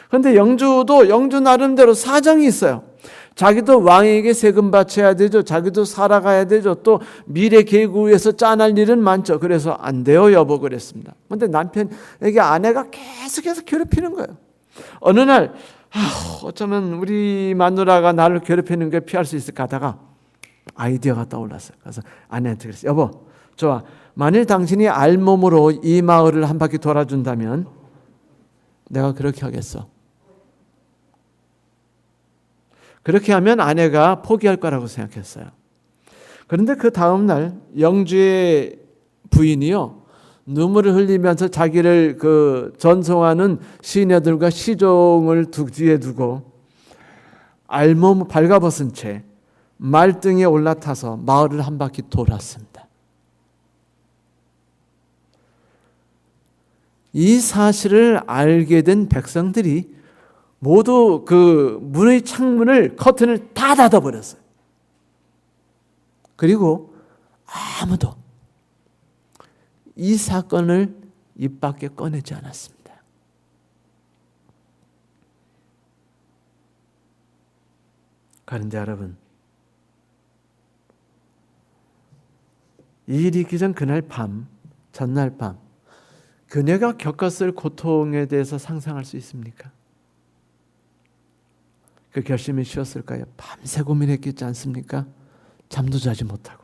그런데 영주도 영주 나름대로 사정이 있어요. 자기도 왕에게 세금 바쳐야 되죠. 자기도 살아가야 되죠. 또 미래 계획을 위해서 짠할 일은 많죠. 그래서 안 돼요, 여보, 그랬습니다. 그런데 남편에게 아내가 계속해서 괴롭히는 거예요. 어느 날 어쩌면 우리 마누라가 나를 괴롭히는 걸 피할 수 있을까 하다가 아이디어가 떠올랐어요. 그래서 아내한테 그랬어요. 여보, 좋아. 만일 당신이 알몸으로 이 마을을 한 바퀴 돌아준다면 내가 그렇게 하겠어. 그렇게 하면 아내가 포기할 거라고 생각했어요. 그런데 그 다음 날 영주의 부인이요, 눈물을 흘리면서 자기를 전송하는 시녀들과 시종을 뒤에 두고 알몸 발가벗은 채 말등에 올라타서 마을을 한 바퀴 돌았습니다. 이 사실을 알게 된 백성들이 모두 문의 창문을, 커튼을 다 닫아버렸어요. 그리고 아무도 이 사건을 입 밖에 꺼내지 않았습니다. 그런데 여러분, 이 일이 있기 전 그날 밤, 전날 밤, 그녀가 겪었을 고통에 대해서 상상할 수 있습니까? 그 결심이 쉬웠을까요? 밤새 고민했겠지 않습니까? 잠도 자지 못하고.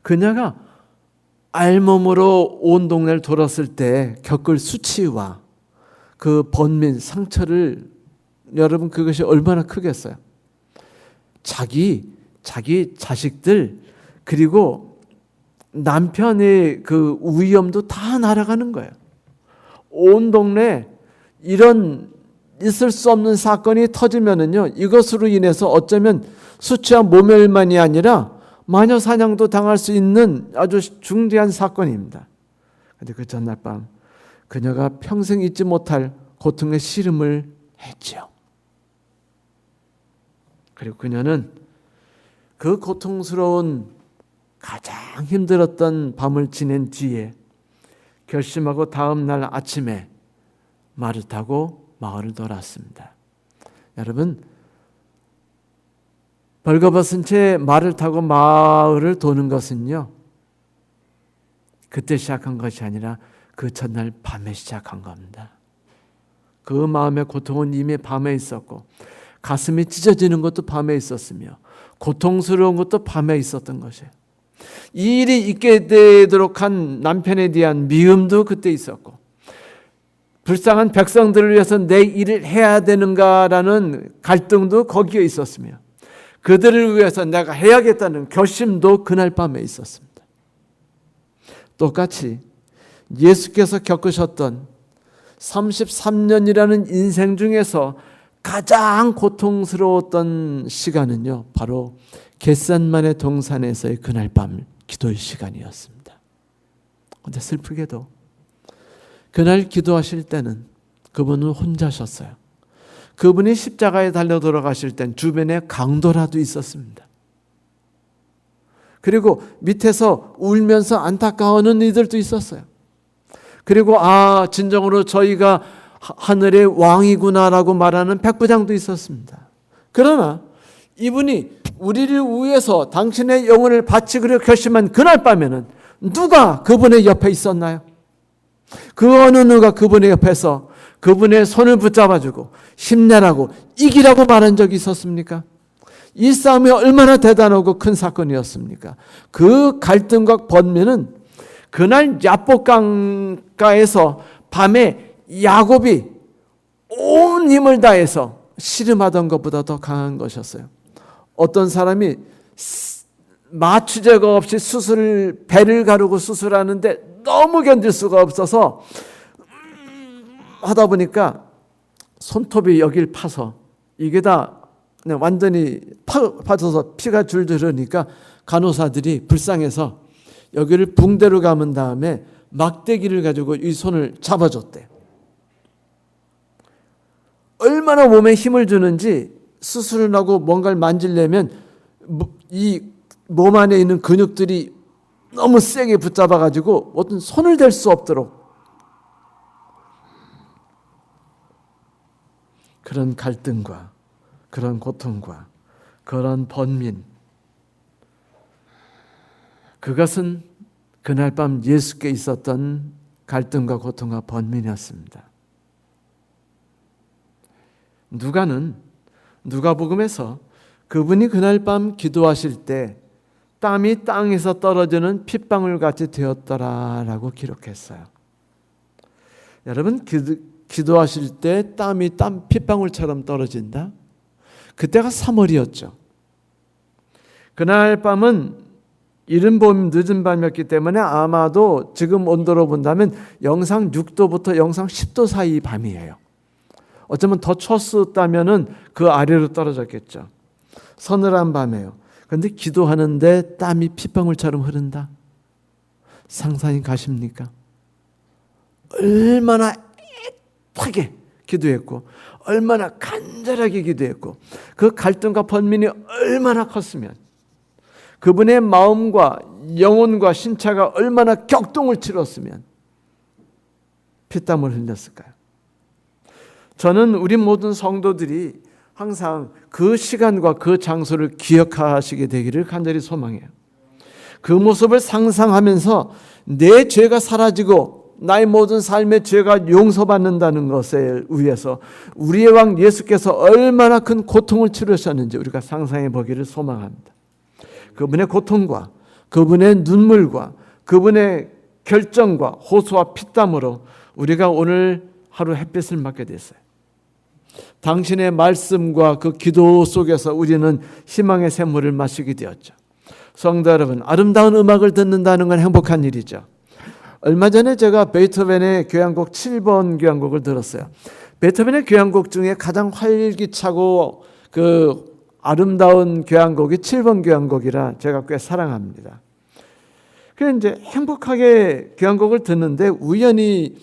그녀가 알몸으로 온 동네를 돌았을 때 겪을 수치와 그 번민, 상처를, 여러분, 그것이 얼마나 크겠어요? 자기 자식들, 그리고 남편의 위험도 다 날아가는 거예요. 온 동네에 이런 있을 수 없는 사건이 터지면은요, 이것으로 인해서 어쩌면 수치와 모멸만이 아니라 마녀 사냥도 당할 수 있는 아주 중대한 사건입니다. 그런데 그 전날 밤 그녀가 평생 잊지 못할 고통의 씨름을 했지요. 그리고 그녀는 그 고통스러운 가장 힘들었던 밤을 지낸 뒤에 결심하고 다음 날 아침에 말을 타고 마을을 돌았습니다. 여러분, 벌거벗은 채 말을 타고 마을을 도는 것은요, 그때 시작한 것이 아니라 그 전날 밤에 시작한 겁니다. 그 마음의 고통은 이미 밤에 있었고, 가슴이 찢어지는 것도 밤에 있었으며, 고통스러운 것도 밤에 있었던 것이에요. 이 일이 있게 되도록 한 남편에 대한 미움도 그때 있었고, 불쌍한 백성들을 위해서 내 일을 해야 되는가라는 갈등도 거기에 있었으며, 그들을 위해서 내가 해야겠다는 결심도 그날 밤에 있었습니다. 똑같이 예수께서 겪으셨던 33년이라는 인생 중에서 가장 고통스러웠던 시간은요, 바로 겟셋마네 동산에서의 그날 밤 기도의 시간이었습니다. 그런데 슬프게도 그날 기도하실 때는 그분은 혼자셨어요. 그분이 십자가에 달려 돌아가실 땐 주변에 강도라도 있었습니다. 그리고 밑에서 울면서 안타까워하는 이들도 있었어요. 그리고 진정으로 저희가 하늘의 왕이구나라고 말하는 백부장도 있었습니다. 그러나 이분이 우리를 위해서 당신의 영혼을 바치기로 결심한 그날 밤에는 누가 그분의 옆에 있었나요? 그 어느 누가 그분의 옆에서 그분의 손을 붙잡아주고 힘내라고, 이기라고 말한 적이 있었습니까? 이 싸움이 얼마나 대단하고 큰 사건이었습니까? 그 갈등과 번민은 그날 야복강가에서 밤에 야곱이 온 힘을 다해서 씨름하던 것보다 더 강한 것이었어요. 어떤 사람이 마취제가 없이 배를 가르고 수술하는데 너무 견딜 수가 없어서 하다 보니까 손톱이 여길 파서 이게 다 그냥 완전히 파져서 피가 줄줄 흐르니까 간호사들이 불쌍해서 여기를 붕대로 감은 다음에 막대기를 가지고 이 손을 잡아줬대. 얼마나 몸에 힘을 주는지 수술을 하고 뭔가를 만지려면 이 몸 안에 있는 근육들이 너무 세게 붙잡아가지고 어떤 손을 댈 수 없도록 그런 갈등과 그런 고통과 그런 번민, 그것은 그날 밤 예수께 있었던 갈등과 고통과 번민이었습니다. 누가복음에서 그분이 그날 밤 기도하실 때 땀이 땅에서 떨어지는 핏방울 같이 되었더라라고 기록했어요. 여러분, 기도하실 때 땀이 핏방울처럼 떨어진다? 그때가 3월이었죠. 그날 밤은 이른 봄 늦은 밤이었기 때문에 아마도 지금 온도로 본다면 영상 6도부터 영상 10도 사이 밤이에요. 어쩌면 더 쳤었다면 그 아래로 떨어졌겠죠. 서늘한 밤이에요. 그런데 기도하는데 땀이 핏방울처럼 흐른다? 상상이 가십니까? 얼마나 애타게 기도했고 얼마나 간절하게 기도했고 그 갈등과 번민이 얼마나 컸으면 그분의 마음과 영혼과 신체가 얼마나 격동을 치렀으면 피땀을 흘렸을까요? 저는 우리 모든 성도들이 항상 그 시간과 그 장소를 기억하시게 되기를 간절히 소망해요. 그 모습을 상상하면서 내 죄가 사라지고 나의 모든 삶의 죄가 용서받는다는 것에 위해서 우리의 왕 예수께서 얼마나 큰 고통을 치르셨는지 우리가 상상해 보기를 소망합니다. 그분의 고통과 그분의 눈물과 그분의 결정과 호소와 피땀으로 우리가 오늘 하루 햇빛을 맞게 됐어요. 당신의 말씀과 그 기도 속에서 우리는 희망의 샘물을 마시게 되었죠. 성도 여러분, 아름다운 음악을 듣는다는 건 행복한 일이죠. 얼마 전에 제가 베토벤의 교향곡 7번 교향곡을 들었어요. 베토벤의 교향곡 중에 가장 활기차고 그 아름다운 교향곡이 7번 교향곡이라 제가 꽤 사랑합니다. 그래서 이제 행복하게 교향곡을 듣는데 우연히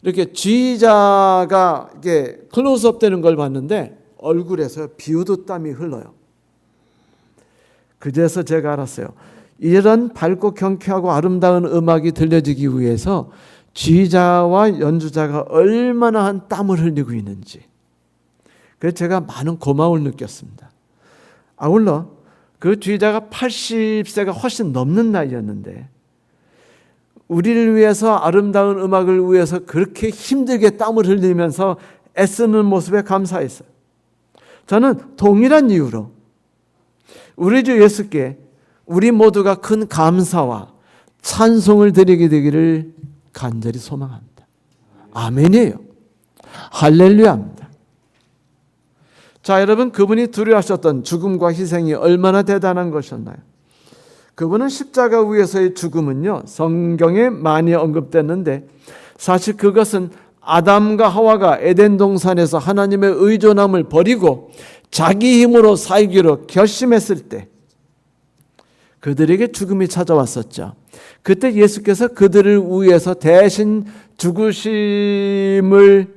이렇게 지휘자가 이게 클로즈업 되는 걸 봤는데 얼굴에서 비오듯 땀이 흘러요. 그제서 제가 알았어요. 이런 밝고 경쾌하고 아름다운 음악이 들려지기 위해서 지휘자와 연주자가 얼마나 한 땀을 흘리고 있는지. 그래서 제가 많은 고마움을 느꼈습니다. 아울러 그 지휘자가 80세가 훨씬 넘는 나이였는데 우리를 위해서 아름다운 음악을 위해서 그렇게 힘들게 땀을 흘리면서 애쓰는 모습에 감사했어요. 저는 동일한 이유로 우리 주 예수께 우리 모두가 큰 감사와 찬송을 드리게 되기를 간절히 소망합니다. 아멘이에요. 할렐루야입니다. 자, 여러분, 그분이 두려워하셨던 죽음과 희생이 얼마나 대단한 것이었나요? 그분은 십자가 위에서의 죽음은요, 성경에 많이 언급됐는데 사실 그것은 아담과 하와가 에덴 동산에서 하나님의 의존함을 버리고 자기 힘으로 살기로 결심했을 때 그들에게 죽음이 찾아왔었죠. 그때 예수께서 그들을 위해서 대신 죽으심을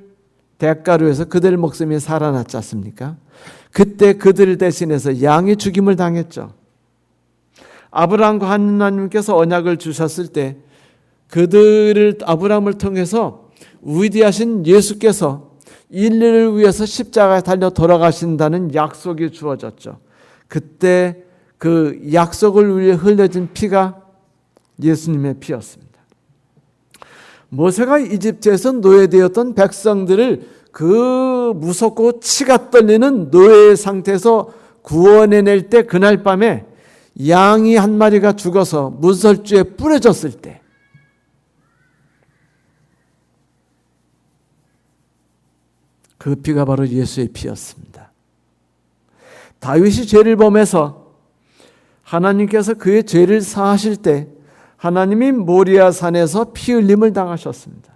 대가로 해서 그들 목숨이 살아났지 않습니까? 그때 그들을 대신해서 양이 죽임을 당했죠. 아브라함과 하나님께서 언약을 주셨을 때 그들을 아브라함을 통해서 위대하신 예수께서 인류를 위해서 십자가에 달려 돌아가신다는 약속이 주어졌죠. 그때 그 약속을 위해 흘려진 피가 예수님의 피였습니다. 모세가 이집트에서 노예되었던 백성들을 그 무섭고 치가 떨리는 노예 상태에서 구원해낼 때 그날 밤에 양이 한 마리가 죽어서 문설주에 뿌려졌을 때 그 피가 바로 예수의 피였습니다. 다윗이 죄를 범해서 하나님께서 그의 죄를 사하실 때 하나님이 모리아 산에서 피 흘림을 당하셨습니다.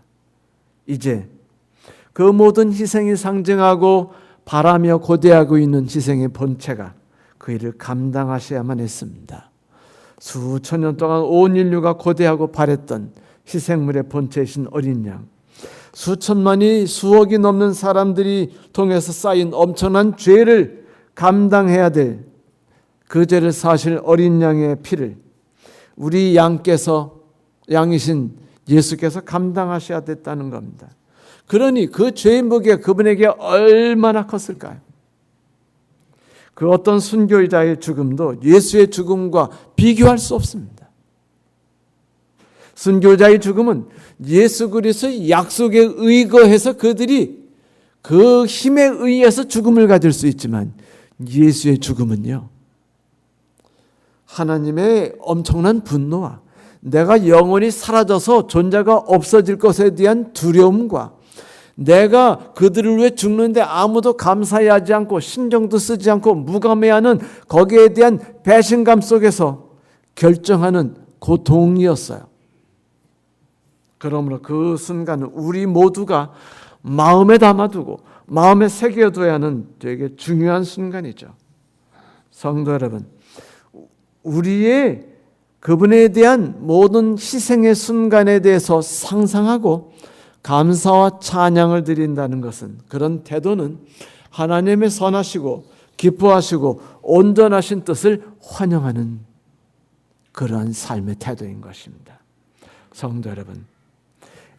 이제 그 모든 희생이 상징하고 바라며 고대하고 있는 희생의 본체가 그 일을 감당하셔야만 했습니다. 수천 년 동안 온 인류가 고대하고 바랬던 희생물의 본체이신 어린 양, 수천만이 수억이 넘는 사람들이 통해서 쌓인 엄청난 죄를 감당해야 될 그 죄를 사실 어린 양의 피를 우리 양이신 예수께서 감당하셔야 됐다는 겁니다. 그러니 그 죄의 무게가 그분에게 얼마나 컸을까요? 그 어떤 순교자의 죽음도 예수의 죽음과 비교할 수 없습니다. 순교자의 죽음은 예수 그리스도의 약속에 의거해서 그들이 그 힘에 의해서 죽음을 가질 수 있지만 예수의 죽음은요, 하나님의 엄청난 분노와 내가 영원히 사라져서 존재가 없어질 것에 대한 두려움과 내가 그들을 위해 죽는데 아무도 감사하지 않고 신경도 쓰지 않고 무감해하는 거기에 대한 배신감 속에서 결정하는 고통이었어요. 그러므로 그 순간은 우리 모두가 마음에 담아두고 마음에 새겨둬야 하는 되게 중요한 순간이죠. 성도 여러분, 우리의 그분에 대한 모든 희생의 순간에 대해서 상상하고 감사와 찬양을 드린다는 것은, 그런 태도는 하나님의 선하시고 기뻐하시고 온전하신 뜻을 환영하는 그러한 삶의 태도인 것입니다. 성도 여러분,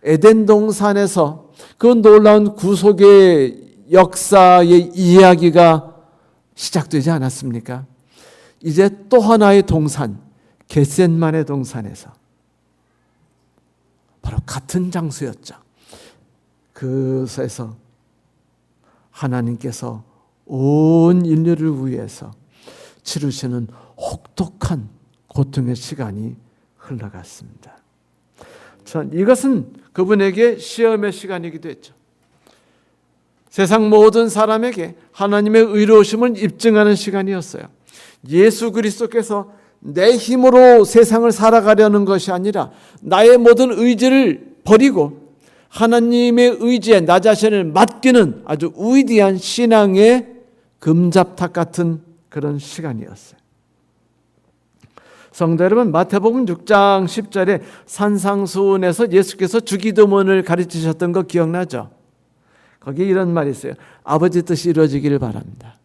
에덴 동산에서 그 놀라운 구속의 역사의 이야기가 시작되지 않았습니까? 이제 또 하나의 동산, 겟셋만의 동산에서 바로 같은 장소였죠. 그곳에서 하나님께서 온 인류를 위해서 치르시는 혹독한 고통의 시간이 흘러갔습니다. 전 이것은 그분에게 시험의 시간이기도 했죠. 세상 모든 사람에게 하나님의 의로우심을 입증하는 시간이었어요. 예수 그리스도께서 내 힘으로 세상을 살아가려는 것이 아니라 나의 모든 의지를 버리고 하나님의 의지에 나 자신을 맡기는 아주 위대한 신앙의 금잡탑 같은 그런 시간이었어요. 성도 여러분, 마태복음 6장 10절에 산상수훈에서 예수께서 주기도문을 가르치셨던 거 기억나죠? 거기에 이런 말이 있어요. 아버지 뜻이 이루어지기를 바랍니다.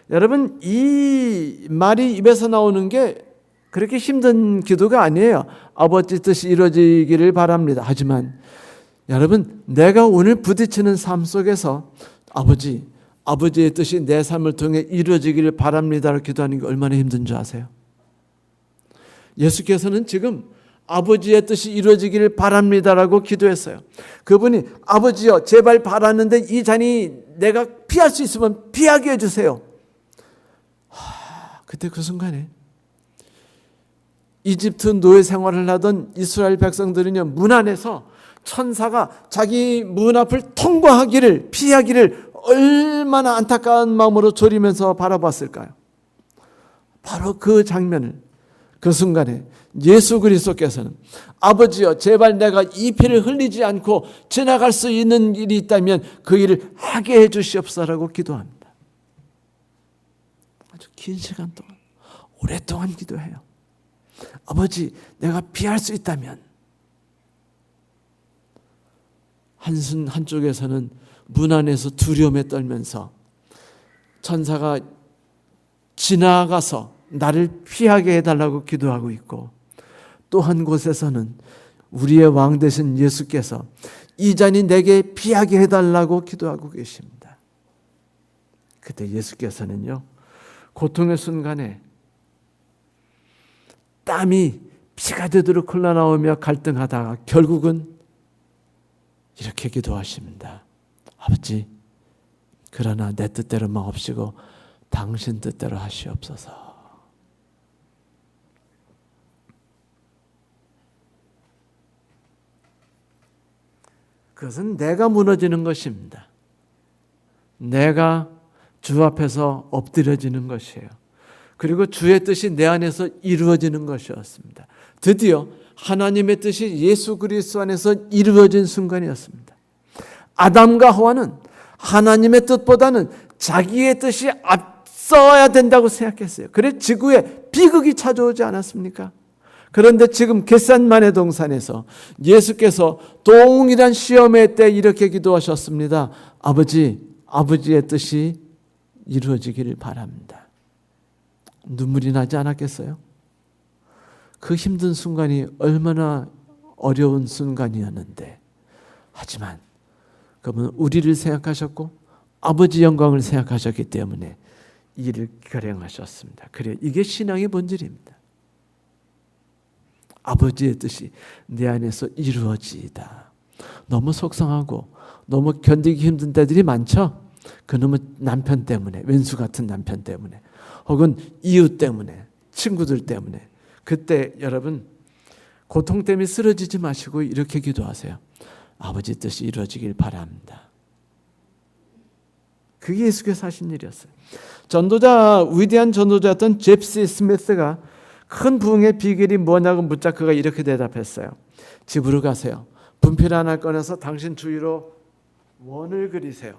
여러분, 이 말이 입에서 나오는 게 그렇게 힘든 기도가 아니에요. 아버지 뜻이 이루어지기를 바랍니다. 하지만 여러분, 내가 오늘 부딪히는 삶 속에서 아버지의 뜻이 내 삶을 통해 이루어지기를 바랍니다라고 기도하는 게 얼마나 힘든 줄 아세요? 예수께서는 지금 아버지의 뜻이 이루어지기를 바랍니다라고 기도했어요. 그분이 아버지여 제발 바라는데 이 잔이 내가 피할 수 있으면 피하게 해주세요. 그때 그 순간에 이집트 노예 생활을 하던 이스라엘 백성들은요, 문 안에서 천사가 자기 문 앞을 통과하기를, 피하기를 얼마나 안타까운 마음으로 졸이면서 바라봤을까요? 바로 그 장면을, 그 순간에 예수 그리스도께서는 아버지여 제발 내가 이 피를 흘리지 않고 지나갈 수 있는 일이 있다면 그 일을 하게 해 주시옵소서라고 기도합니다. 아주 긴 시간 동안, 오랫동안 기도해요. 아버지, 내가 피할 수 있다면. 한쪽에서는 문 안에서 두려움에 떨면서 천사가 지나가서 나를 피하게 해달라고 기도하고 있고, 또 한 곳에서는 우리의 왕 되신 예수께서 이 잔이 내게 피하게 해달라고 기도하고 계십니다. 그때 예수께서는요, 고통의 순간에 땀이 피가 되도록 흘러나오며 갈등하다가 결국은 이렇게 기도하십니다. 아버지, 그러나 내 뜻대로 마옵시고 당신 뜻대로 하시옵소서. 그것은 내가 무너지는 것입니다. 내가 주 앞에서 엎드려지는 것이에요. 그리고 주의 뜻이 내 안에서 이루어지는 것이었습니다. 드디어 하나님의 뜻이 예수 그리스도 안에서 이루어진 순간이었습니다. 아담과 하와는 하나님의 뜻보다는 자기의 뜻이 앞서야 된다고 생각했어요. 그래서 지구에 비극이 찾아오지 않았습니까? 그런데 지금 겟셋마네 동산에서 예수께서 동일한 시험의 때 이렇게 기도하셨습니다. 아버지의 뜻이 이루어지기를 바랍니다. 눈물이 나지 않았겠어요? 그 힘든 순간이 얼마나 어려운 순간이었는데, 하지만 그분은 우리를 생각하셨고 아버지 영광을 생각하셨기 때문에 이 일을 결행하셨습니다. 그래, 이게 신앙의 본질입니다. 아버지의 뜻이 내 안에서 이루어지이다. 너무 속상하고 너무 견디기 힘든 때들이 많죠. 그놈의 남편 때문에, 왼수 같은 남편 때문에, 혹은 이웃 때문에, 친구들 때문에. 그때 여러분 고통 때문에 쓰러지지 마시고 이렇게 기도하세요. 아버지 뜻이 이루어지길 바랍니다. 그게 예수께서 하신 일이었어요. 위대한 전도자였던 제프시 스미스가 큰 부흥의 비결이 뭐냐고 묻자 그가 이렇게 대답했어요. 집으로 가세요. 분필 하나 꺼내서 당신 주위로 원을 그리세요.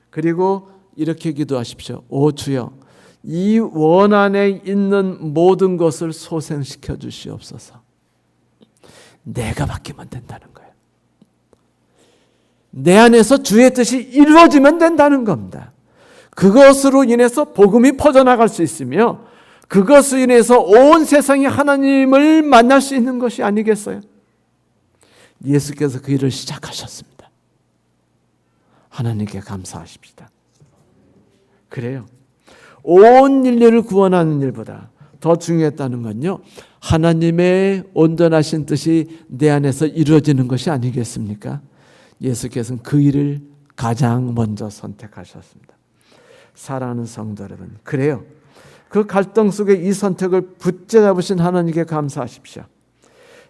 그리고 이렇게 기도하십시오. 오 주여, 이 원 안에 있는 모든 것을 소생시켜 주시옵소서. 내가 바뀌면 된다는 거예요. 내 안에서 주의 뜻이 이루어지면 된다는 겁니다. 그것으로 인해서 복음이 퍼져나갈 수 있으며 그것으로 인해서 온 세상이 하나님을 만날 수 있는 것이 아니겠어요? 예수께서 그 일을 시작하셨습니다. 하나님께 감사하십시다. 그래요. 온 인류를 구원하는 일보다 더 중요했다는 건요, 하나님의 온전하신 뜻이 내 안에서 이루어지는 것이 아니겠습니까? 예수께서는 그 일을 가장 먼저 선택하셨습니다. 사랑하는 성도 여러분, 그래요. 그 갈등 속에 이 선택을 붙잡으신 하나님께 감사하십시오.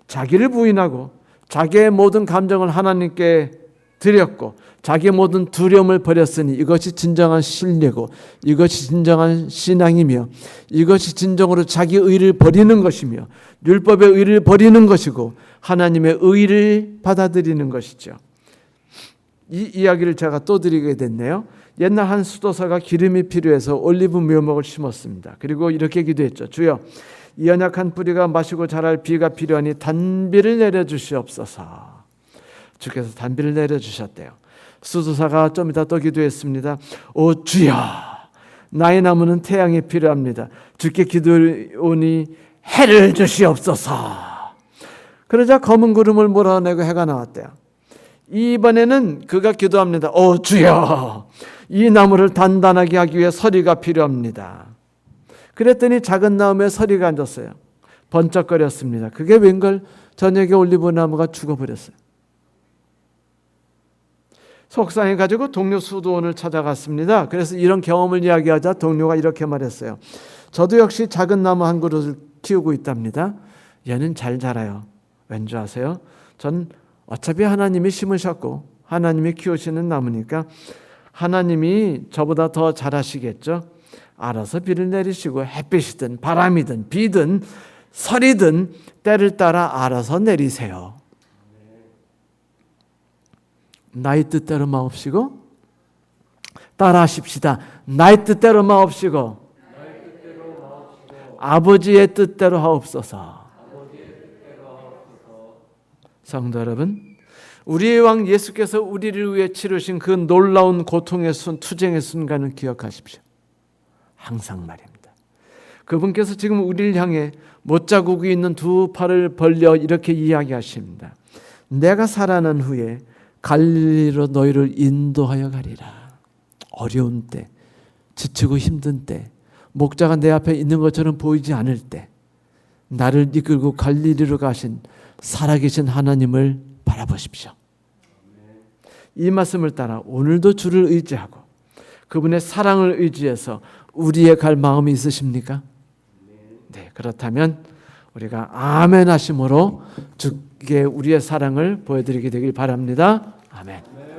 자기를 부인하고 자기의 모든 감정을 하나님께 드렸고 자기의 모든 두려움을 버렸으니 이것이 진정한 신뢰고 이것이 진정한 신앙이며 이것이 진정으로 자기 의를 버리는 것이며 율법의 의를 버리는 것이고 하나님의 의를 받아들이는 것이죠. 이 이야기를 제가 또 드리게 됐네요. 옛날 한 수도사가 기름이 필요해서 올리브 묘목을 심었습니다. 그리고 이렇게 기도했죠. 주여, 이 연약한 뿌리가 마시고 자랄 비가 필요하니 단비를 내려주시옵소서. 주께서 단비를 내려주셨대요. 수도사가 좀 이따 또 기도했습니다. 오 주여, 나의 나무는 태양이 필요합니다. 주께 기도오니 해를 주시옵소서. 그러자 검은 구름을 몰아내고 해가 나왔대요. 이번에는 그가 기도합니다. 오 주여, 이 나무를 단단하게 하기 위해 서리가 필요합니다. 그랬더니 작은 나무에 서리가 앉았어요. 번쩍거렸습니다. 그게 웬걸 저녁에 올리브 나무가 죽어버렸어요. 속상해가지고 동료 수도원을 찾아갔습니다. 그래서 이런 경험을 이야기하자 동료가 이렇게 말했어요. 저도 역시 작은 나무 한 그루를 키우고 있답니다. 얘는 잘 자라요. 왠지 아세요? 전 어차피 하나님이 심으셨고 하나님이 키우시는 나무니까 하나님이 저보다 더 잘하시겠죠. 알아서 비를 내리시고 햇빛이든 바람이든 비든 설이든 때를 따라 알아서 내리세요. 나의 뜻대로 마옵시고 따라하십시다. 나의 뜻대로 마옵시고 아버지의 뜻대로 하옵소서. 성도 여러분, 우리의 왕 예수께서 우리를 위해 치르신 그 놀라운 고통의 투쟁의 순간을 기억하십시오. 항상 말입니다. 그분께서 지금 우리를 향해 못자국이 있는 두 팔을 벌려 이렇게 이야기하십니다. 내가 살아난 후에 갈릴리로 너희를 인도하여 가리라. 어려운 때, 지치고 힘든 때, 목자가 내 앞에 있는 것처럼 보이지 않을 때 나를 이끌고 갈릴리로 가신 살아계신 하나님을 바라보십시오. 이 말씀을 따라 오늘도 주를 의지하고 그분의 사랑을 의지해서 우리의 갈 마음이 있으십니까? 네, 그렇다면 우리가 아멘 하심으로 주께 우리의 사랑을 보여드리게 되길 바랍니다. 아멘.